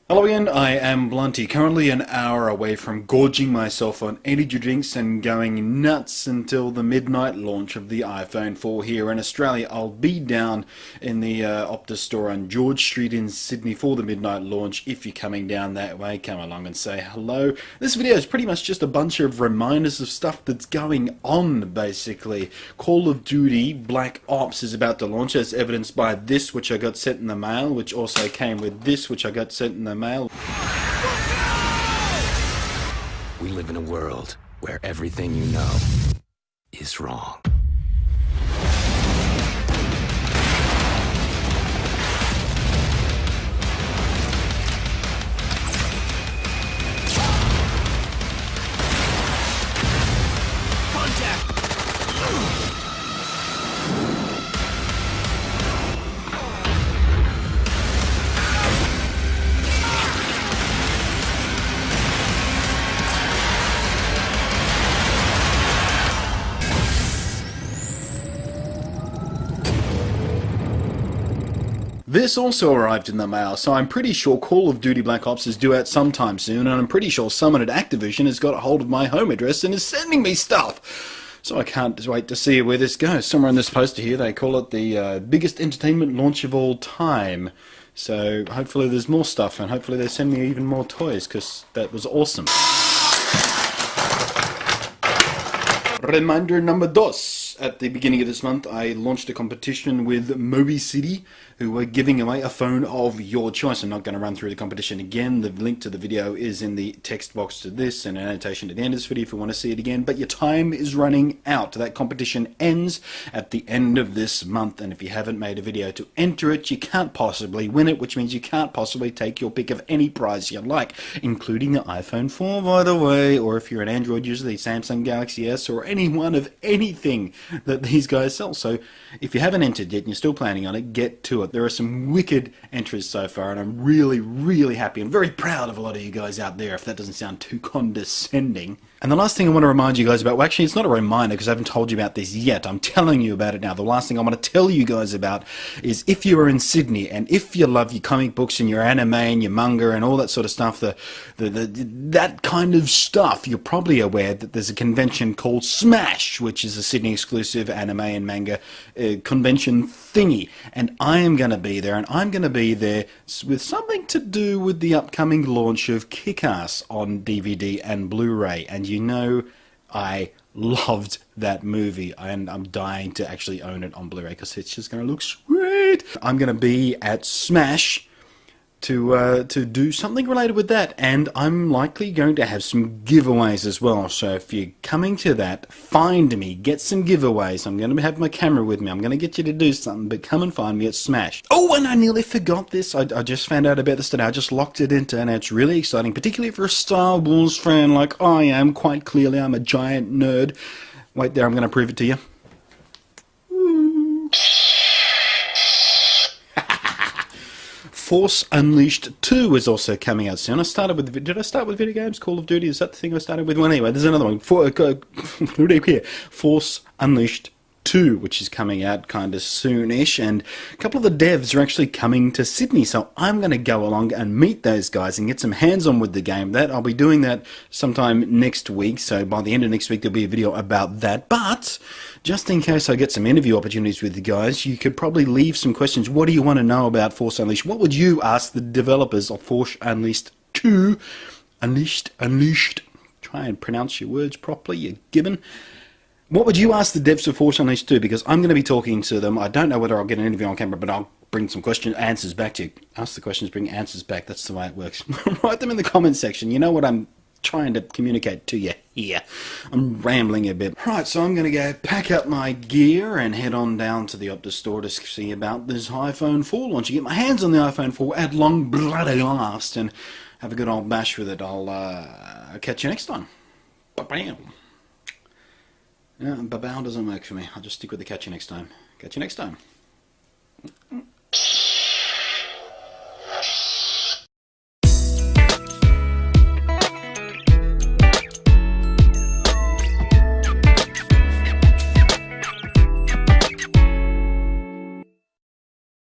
Hello again, I am Blunty, currently an hour away from gorging myself on energy drinks and going nuts until the midnight launch of the iPhone 4 here in Australia. I'll be down in the Optus store on George Street in Sydney for the midnight launch. If you're coming down that way, come along and say hello. This video is pretty much just a bunch of reminders of stuff that's going on, basically. Call of Duty Black Ops is about to launch, as evidenced by this, which I got sent in the mail, which also came with this, which I got sent in the mail. We live in a world where everything you know is wrong. Contact! This also arrived in the mail, so I'm pretty sure Call of Duty Black Ops is due out sometime soon, and I'm pretty sure someone at Activision has got a hold of my home address and is sending me stuff. So I can't wait to see where this goes. Somewhere in this poster here they call it the biggest entertainment launch of all time. So hopefully there's more stuff, and hopefully they send me even more toys, because that was awesome. Reminder number dos. At the beginning of this month, I launched a competition with Moby City, who were giving away a phone of your choice. I'm not going to run through the competition again. The link to the video is in the text box to this, and an annotation at the end of this video if you want to see it again. But your time is running out. That competition ends at the end of this month, and if you haven't made a video to enter it, you can't possibly win it, which means you can't possibly take your pick of any prize you like, including the iPhone 4, by the way, or if you're an Android user, the Samsung Galaxy S, or any one of anything that these guys sell. So if you haven't entered yet and you're still planning on it, get to it. There are some wicked entries so far, and I'm really happy and very proud of a lot of you guys out there, if that doesn't sound too condescending. And the last thing I want to remind you guys about, well, actually it's not a reminder because I haven't told you about this yet. I'm telling you about it now. The last thing I want to tell you guys about is, if you are in Sydney and if you love your comic books and your anime and your manga and all that sort of stuff, that kind of stuff, you're probably aware that there's a convention called Smash, which is a Sydney exclusive anime and manga convention thingy. And I am going to be there, and I'm going to be there with something to do with the upcoming launch of Kick-Ass on DVD and Blu-ray. And you know, I loved that movie, and I'm dying to actually own it on Blu-ray because it's just going to look sweet. I'm going to be at Smash to do something related with that, and I'm likely going to have some giveaways as well. So if you're coming to that, find me, get some giveaways. I'm going to have my camera with me. I'm going to get you to do something, but come and find me at Smash. Oh, and I nearly forgot this. I just found out about this today. I just locked it into, and it's really exciting, particularly if you're a Star Wars fan like I am. Quite clearly, I'm a giant nerd. Wait there, I'm going to prove it to you. Force Unleashed 2 is also coming out soon. Did I start with video games? Call of Duty, is that the thing I started with? Well, anyway, there's another one. Force Unleashed 2, which is coming out kind of soonish, and a couple of the devs are actually coming to Sydney, so I'm going to go along and meet those guys and get some hands-on with the game. I'll be doing that sometime next week, so by the end of next week there'll be a video about that. But just in case I get some interview opportunities with the guys, you could probably leave some questions. What do you want to know about Force Unleashed? What would you ask the developers of Force Unleashed 2? Unleashed. Try and pronounce your words properly, you gibbon. What would you ask the devs of Force Unleashed 2? Because I'm going to be talking to them. I don't know whether I'll get an interview on camera, but I'll bring some answers back to you. Ask the questions, bring answers back. That's the way it works. Write them in the comments section. You know what I'm trying to communicate to you here. I'm rambling a bit. Right, so I'm going to go pack up my gear and head on down to the Optus store to see about this iPhone 4 launch. Get my hands on the iPhone 4 at long bloody last and have a good old bash with it. I'll catch you next time. Ba-bam. Yeah, ba-bow doesn't work for me. I'll just stick with the catch you next time. Catch you next time.